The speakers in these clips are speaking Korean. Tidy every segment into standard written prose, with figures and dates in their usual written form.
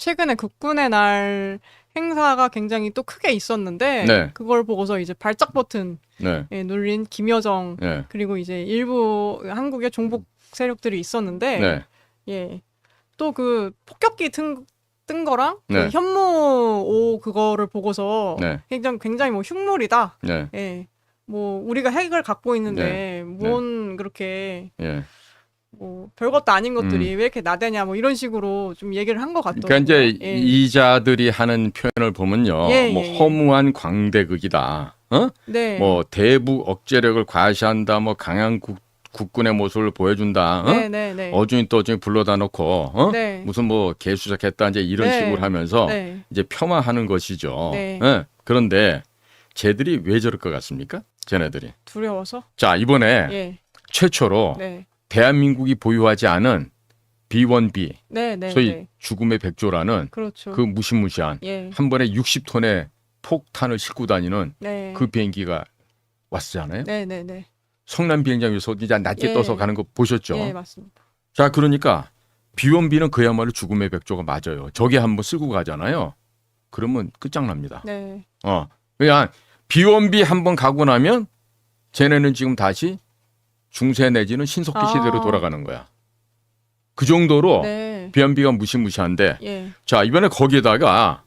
최근에 국군의 날 행사가 굉장히 또 크게 있었는데 네. 그걸 보고서 이제 발작 버튼 네. 눌린 김여정 네. 그리고 이제 일부 한국의 종북 세력들이 있었는데 네. 예. 또 그 폭격기 뜬 거랑 네. 그 현무오 그거를 보고서 네. 굉장히 뭐 흉물이다. 네. 예. 뭐 우리가 핵을 갖고 있는데 네. 뭔 그렇게 예. 뭐 별것도 아닌 것들이 왜 이렇게 나대냐 뭐 이런 식으로 좀 얘기를 한 것 같더라고요. 그러니까 이제 예. 이자들이 하는 표현을 보면요, 예, 뭐 예, 예. 허무한 광대극이다. 어? 네. 뭐 대북 억제력을 과시한다. 뭐 강한 국군의 모습을 보여준다. 어? 네, 네, 네. 어중이 떠중이 불러다 놓고 어? 네. 무슨 뭐 개수작했다 이제 이런 네. 식으로 하면서 네. 이제 폄하하는 것이죠. 네. 예? 그런데 쟤들이 왜 저럴 것 같습니까? 쟤네들이. 두려워서? 자, 이번에 예. 최초로 네. 대한민국이 보유하지 않은 B1B, 네, 네. 소위 네. 죽음의 백조라는 그렇죠. 그 무시무시한 예. 한 번에 60톤의 폭탄을 싣고 다니는 네. 그 비행기가 왔잖아요. 네, 네, 네. 성남 비행장에서 이제 낮게 예. 떠서 가는 거 보셨죠? 예, 맞습니다. 자, 그러니까 B1B는 그야말로 죽음의 백조가 맞아요. 저게 한번 쓰고 가잖아요. 그러면 끝장납니다. 네. 그냥 B1B 한번 가고 나면 쟤네는 지금 다시 중세 내지는 신석기 시대로 돌아가는 거야. 그 정도로 네. B1B가 무시무시한데 예. 자, 이번에 거기에다가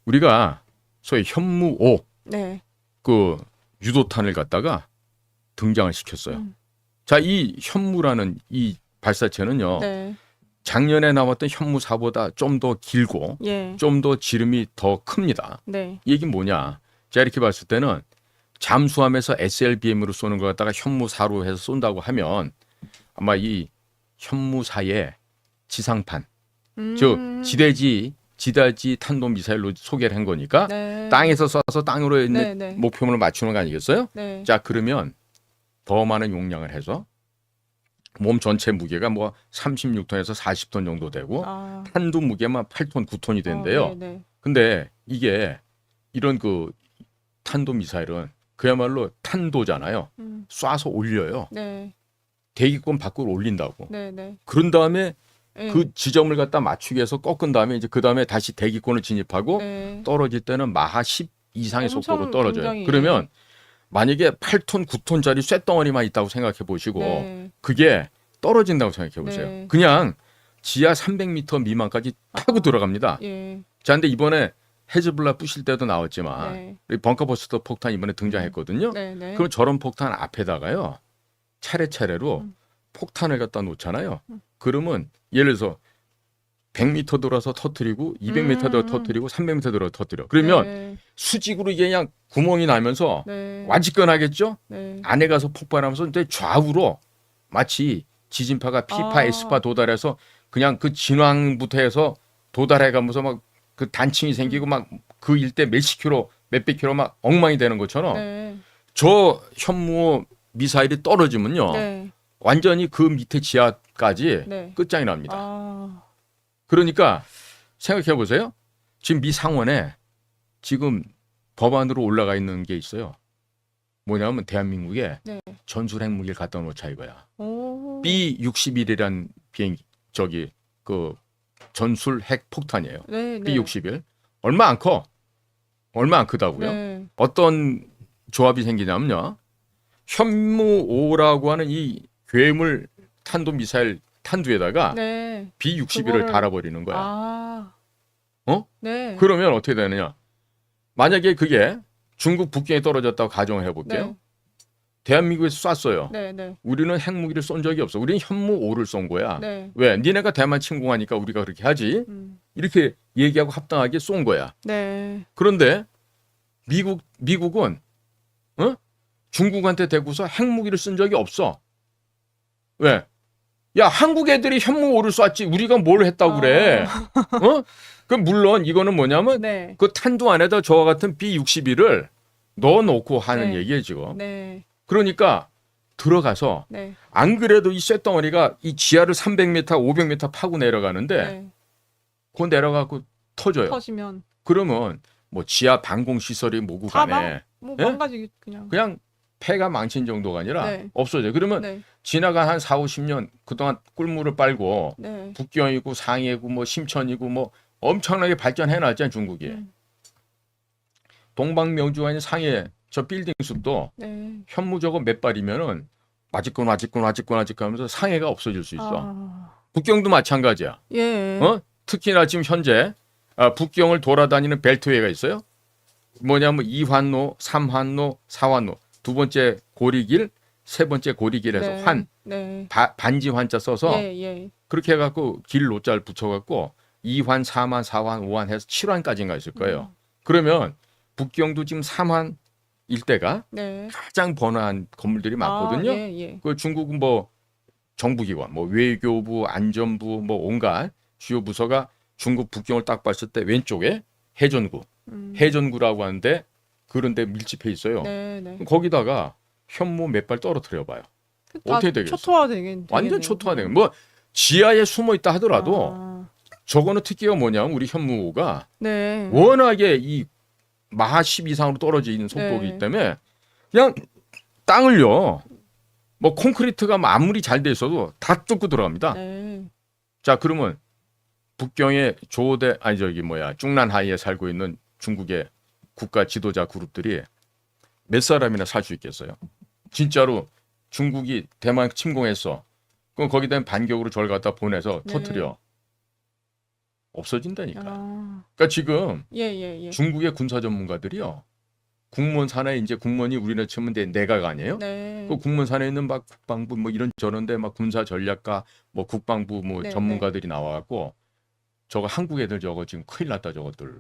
우리가 소위 현무5 네. 그 유도탄을 갖다가 등장을 시켰어요. 자, 이 현무라는 이 발사체는요. 네. 작년에 나왔던 현무4보다 좀 더 길고 예. 좀 더 지름이 더 큽니다. 네. 이 얘기는 뭐냐? 제가 이렇게 봤을 때는 잠수함에서 SLBM으로 쏘는 걸 갖다가 현무4로 해서 쏜다고 하면 아마 이 현무4의 지상판, 즉 지대지 탄도미사일로 소개를 한 거니까 네. 땅에서 쏴서 땅으로 있는 네, 네. 목표물을 맞추는 거 아니겠어요? 네. 자, 그러면 더 많은 용량을 해서 몸 전체 무게가 뭐 36톤에서 40톤 정도 되고 아. 탄두 무게만 8톤, 9톤이 된대요. 네, 네. 근데 이게 이런 그 탄도 미사일은 그야말로 탄도잖아요. 쏴서 올려요. 네. 대기권 밖으로 올린다고. 네, 네. 그런 다음에 예. 그 지점을 갖다 맞추기 위해서 꺾은 다음에 이제 그 다음에 다시 대기권을 진입하고 네. 떨어질 때는 마하 10 이상의 엄청 속도로 떨어져요. 굉장히, 그러면 만약에 8톤, 9톤짜리 쇳덩어리만 있다고 생각해 보시고 네. 그게 떨어진다고 생각해 보세요. 네. 그냥 지하 300m 미만까지 타고 들어갑니다. 예. 자, 근데 이번에 헤즈볼라 부실 때도 나왔지만 네. 우리 벙커버스터 폭탄 이번에 등장했거든요. 네, 네. 그럼 저런 폭탄 앞에다가요. 차례차례로 폭탄을 갖다 놓잖아요. 그러면 예를 들어서 100m 돌아서 터뜨리고 200m 돌아 터뜨리고 300m 돌아 터뜨려. 그러면 네. 수직으로 이게 그냥 구멍이 나면서 네. 완직건하겠죠? 네. 안에 가서 폭발하면서 이제 좌우로 마치 지진파가 P파, 아. S파 도달해서 그냥 그 진왕부터 해서 도달해 가면서 막 그 단층이 생기고 막 그 일대 몇십 킬로, 몇백 킬로 막 엉망이 되는 것처럼 네. 저 현무 미사일이 떨어지면요. 네. 완전히 그 밑에 지하까지 네. 끝장이 납니다. 아. 그러니까 생각해 보세요. 지금 미 상원에 지금 법안으로 올라가 있는 게 있어요. 뭐냐면 대한민국에 네. 전술 핵무기를 갖다 놓자 이거야. 오. B61이란 비행 저기 그 전술 핵 폭탄이에요. 네, 네. B61 얼마 안 커. 얼마 안 크다고요. 네. 어떤 조합이 생기냐면요. 현무5라고 하는 이 괴물 탄도 미사일 탄두에다가 네. B61을 그거를- 달아버리는 거야. 아. 어? 네. 그러면 어떻게 되느냐? 만약에 그게 중국 북경에 떨어졌다고 가정을 해볼게요. 네. 대한민국에서 쐈어요. 네, 네. 우리는 핵무기를 쏜 적이 없어. 우리는 현무5를 쏜 거야. 네. 왜? 니네가 대만 침공하니까 우리가 그렇게 하지. 이렇게 얘기하고 합당하게 쏜 거야. 네. 그런데 미국은 중국한테 대고서 핵무기를 쓴 적이 없어. 왜? 야, 한국 애들이 현무5를 쐈지 우리가 뭘 했다고 그래. 그 물론 이거는 뭐냐면 네. 그 탄두 안에다 저와 같은 B61을 넣어놓고 하는 네. 얘기예요 지금. 네. 그러니까 들어가서 네. 안 그래도 이 쇳덩어리가 이 지하를 300m, 500m 파고 내려가는데 네. 그거 내려가고 터져요. 터지면 그러면 뭐 지하 방공 시설이 뭐고 다 간에 뭐 예? 망가지기 그냥. 폐가 망친 정도가 아니라 네. 없어져요. 그러면 네. 지나간 한 4, 50년 그동안 꿀물을 빨고 네. 북경이고 상해고 뭐 심천이고 뭐 엄청나게 발전해놨잖아요, 중국이. 음. 동방명주가 있는 상해 저 빌딩 숲도 네. 현무 저거 몇 발이면은 맞직군 하면서 상해가 없어질 수 있어. 아. 북경도 마찬가지야. 예. 특히나 지금 현재 북경을 돌아다니는 벨트웨이가 있어요. 뭐냐면 2환로, 3환로, 4환로. 두 번째 고리길, 세 번째 고리길에서 네. 환, 네. 반지 환자 써서 예, 예. 그렇게 해갖고 길 노자를 붙여갖고 2환, 4환, 4환, 5환 해서 7환까지인가 있을 거예요. 그러면 북경도 지금 3환 일대가 네. 가장 번화한 건물들이 많거든요. 아, 예, 예. 그 중국은 뭐 정부기관, 뭐 외교부, 안전부, 뭐 온갖 주요 부서가 중국 북경을 딱 봤을 때 왼쪽에 해전구, 해전구라고 하는데 그런 데 밀집해 있어요. 네, 네. 거기다가 현무 몇 발 떨어뜨려 봐요. 다 어떻게 되겠어? 초토화 완전 초토화되는. 뭐 지하에 숨어 있다 하더라도 아, 저거는 특기가 뭐냐면 우리 현무가 네. 워낙에 이 마하 10 이상으로 떨어지는 속도이기 네. 때문에 그냥 땅을요. 뭐 콘크리트가 아무리 잘 돼 있어도 다 뚫고 들어갑니다. 네. 자, 그러면 북경의 조대 아니 저기 뭐야 중난하이에 살고 있는 중국의 국가 지도자 그룹들이 몇 사람이나 살 수 있겠어요? 진짜로 중국이 대만 침공했어. 그럼 거기다 반격으로 저를 갖다 보내서 네. 터트려. 없어진다니까. 아, 그러니까 지금 예, 예, 예. 중국의 군사 전문가들이요. 국무원 산하에 이제 국무원이 우리나라 치면 내각 아니에요? 네. 그 국무원 산하에 있는 막 국방부 뭐 이런 저런데 막 군사 전략가 뭐 국방부 뭐 네, 전문가들이 나와갖고 저거 한국 애들 저거 지금 큰일 났다 저것들.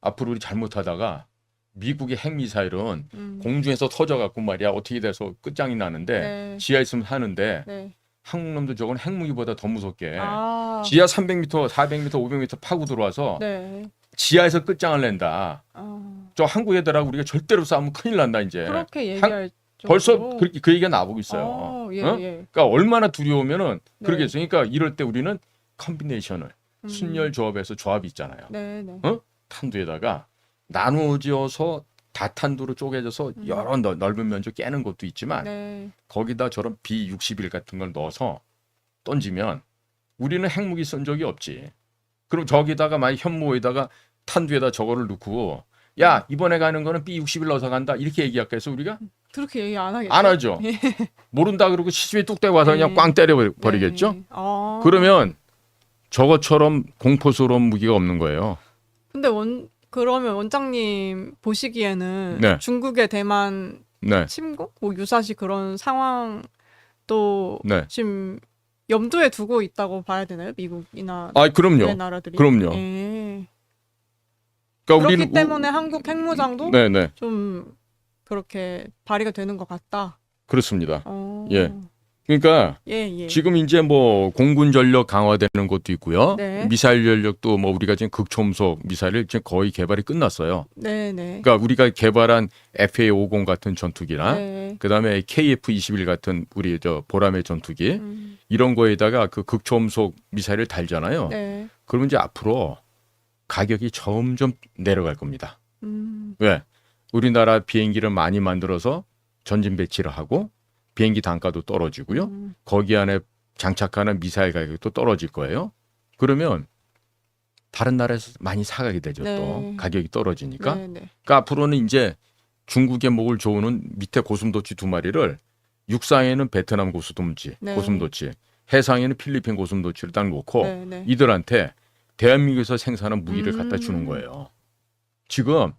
앞으로 우리 잘못하다가 미국의 핵미사일은 공중에서 터져갖고 말이야 어떻게 돼서 끝장이 나는데 네. 지하 있으면 하는데 네. 한국 놈들 저건 핵무기보다 더 무섭게 아, 지하 300m, 400m, 500m 파고 들어와서 네. 지하에서 끝장을 낸다. 아, 저 한국 애들하고 우리가 절대로 싸우면 큰일 난다 이제. 그렇게 얘기할 벌써 정도로? 그 얘기가 나오고 있어요. 예, 어? 예. 그러니까 얼마나 두려우면은 네. 그러겠어요. 그러니까 이럴 때 우리는 컨비네이션을 순열 조합에서 조합이 있잖아요. 네, 네. 탄두에다가 나누어져서 다탄두로 쪼개져서 여러 넓은 면적 깨는 것도 있지만 네. 거기다 저런 B61 같은 걸 넣어서 던지면 우리는 핵무기 쓴 적이 없지. 그럼 저기다가 만약 현무에다가 탄두에다 저거를 넣고 야 이번에 가는 거는 B61 넣어서 간다 이렇게 얘기할까 해서 우리가 그렇게 얘기 안 하겠죠? 안 하죠. 모른다 그러고 시집에 뚝대고 와서 그냥 네. 꽝 때려버리겠죠. 네. 아. 그러면 저것처럼 공포스러운 무기가 없는 거예요. 근데 그러면 원장님 보시기에는 네. 중국의 대만 네, 침공, 뭐 유사시 그런 상황도 네. 지금 염두에 두고 있다고 봐야 되나요? 미국이나 아, 다른 그럼요. 나라들이. 그럼요. 예. 그러니까 그렇기 우리는 때문에 한국 핵무장도 네, 네, 좀 그렇게 발휘가 되는 것 같다. 그렇습니다. 어. 예. 그러니까 예, 예. 지금 이제 뭐 공군 전력 강화되는 것도 있고요. 네. 미사일 전력도 뭐 우리가 지금 극초음속 미사일을 지금 거의 개발이 끝났어요. 네, 네. 그러니까 우리가 개발한 FA-50 같은 전투기나 네. 그다음에 KF-21 같은 우리 저 보라매 전투기 음. 이런 거에다가 그 극초음속 미사일을 달잖아요. 네. 그러면 이제 앞으로 가격이 점점 내려갈 겁니다. 왜? 우리나라 비행기를 많이 만들어서 전진 배치를 하고 비행기 단가도 떨어지고요. 거기 안에 장착하는 미사일 가격도 떨어질 거예요. 그러면 다른 나라에서 많이 사가게 되죠. 네. 또 가격이 떨어지니까. 네, 네. 그러니까 앞으로는 이제 중국의 목을 조우는 밑에 고슴도치 2마리를 육상에는 베트남 고슴도치, 네. 고슴도치, 해상에는 필리핀 고슴도치를 딱 놓고 네, 네. 이들한테 대한민국에서 생산한 무기를 갖다 주는 거예요. 지금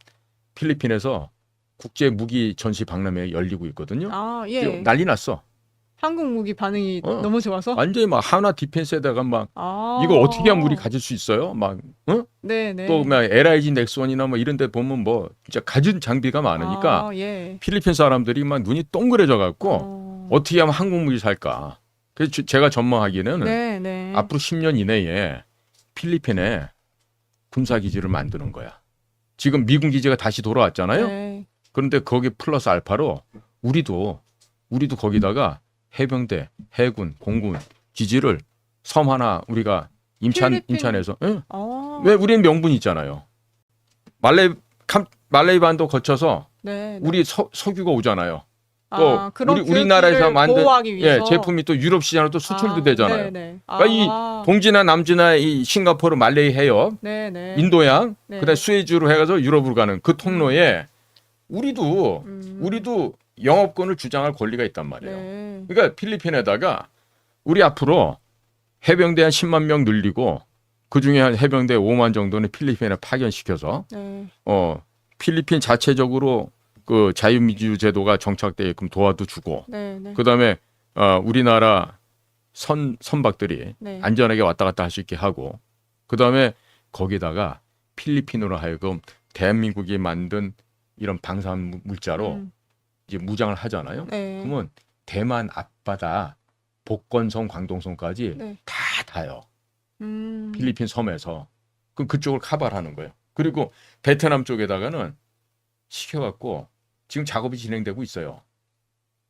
필리핀에서 국제 무기 전시 박람회가 열리고 있거든요. 아, 지금 예. 난리 났어. 한국 무기 반응이 어. 너무 좋아서? 완전히 막 하나 디펜스에다가 막 아. 이거 어떻게 하면 우리 가질 수 있어요? 막 네, 네. 또 막 LIG 넥스원이나 뭐 이런 데 보면 뭐 진짜 가진 장비가 많으니까 아, 예. 필리핀 사람들이 막 눈이 동그래져 갖고 어. 어떻게 하면 한국 무기 살까? 그래서 제가 전망하기에는 네, 네. 앞으로 10년 이내에 필리핀에 군사 기지를 만드는 거야. 지금 미군 기지가 다시 돌아왔잖아요. 네. 그런데 거기 플러스 알파로 우리도 거기다가 해병대, 해군, 공군 기지를 섬 하나 우리가 필리핀. 임찬에서 응? 아. 왜 우리는 명분이 있잖아요. 말레이 반도 거쳐서 네, 네. 우리 석유가 오잖아요. 또 그런 우리나라에서 기업들을 만든 보호하기 위해서. 제품이 또 유럽 시장으로 또 수출도 되잖아요. 네네. 그러니까 이 동지나 남지나 이 싱가포르, 말레이 해협, 네네. 인도양, 네. 그다음 스웨즈로 해가지고 유럽으로 가는 그 통로에 우리도 영업권을 주장할 권리가 있단 말이에요. 네. 그러니까 필리핀에다가 우리 앞으로 해병대 한 10만 명 늘리고 그 중에 한 해병대 5만 정도는 필리핀에 파견시켜서 네. 필리핀 자체적으로 그 자유민주 제도가 정착되게끔 도와도 주고 네네. 그다음에 우리나라 선박들이 네. 안전하게 왔다 갔다 할 수 있게 하고 그다음에 거기다가 필리핀으로 하여금 대한민국이 만든 이런 방사능 물자로 이제 무장을 하잖아요. 네. 그러면 대만 앞바다 복건성, 광동성까지 네. 다 닿아요. 음. 필리핀 섬에서. 그럼 그쪽을 커버를 하는 거예요. 그리고 베트남 쪽에다가는 시켜갖고 지금 작업이 진행되고 있어요.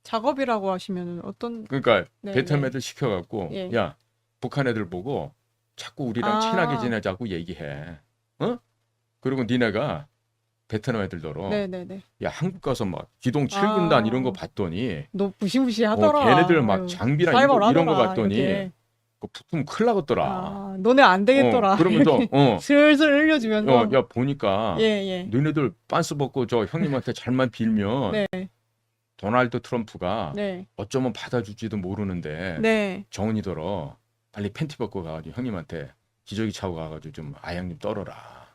작업이라고 하시면은 어떤? 그러니까 네, 베트남 네. 애들 시켜갖고 예. 야 북한 애들 보고 자꾸 우리랑 친하게 지내자고 얘기해. 어? 그리고 니네가 베트남 애들더러 네네네. 야 한국 가서 막 기동 7군단 이런 거 봤더니 너 무시무시하더라. 걔네들 막 아유, 장비랑 살벌하더라, 이런 거 봤더니 이렇게. 그 붙으면 큰일 나겠더라. 너네 안 되겠더라. 그러면서 슬슬 흘려주면서. 야 보니까 예. 너네들 빤스 벗고 저 형님한테 잘만 빌면 네. 도널드 트럼프가 네. 어쩌면 받아줄지도 모르는데 네. 정은이더러 빨리 팬티 벗고 가가지고 형님한테 기저귀 차고 가가지고 좀 아양님 떨어라.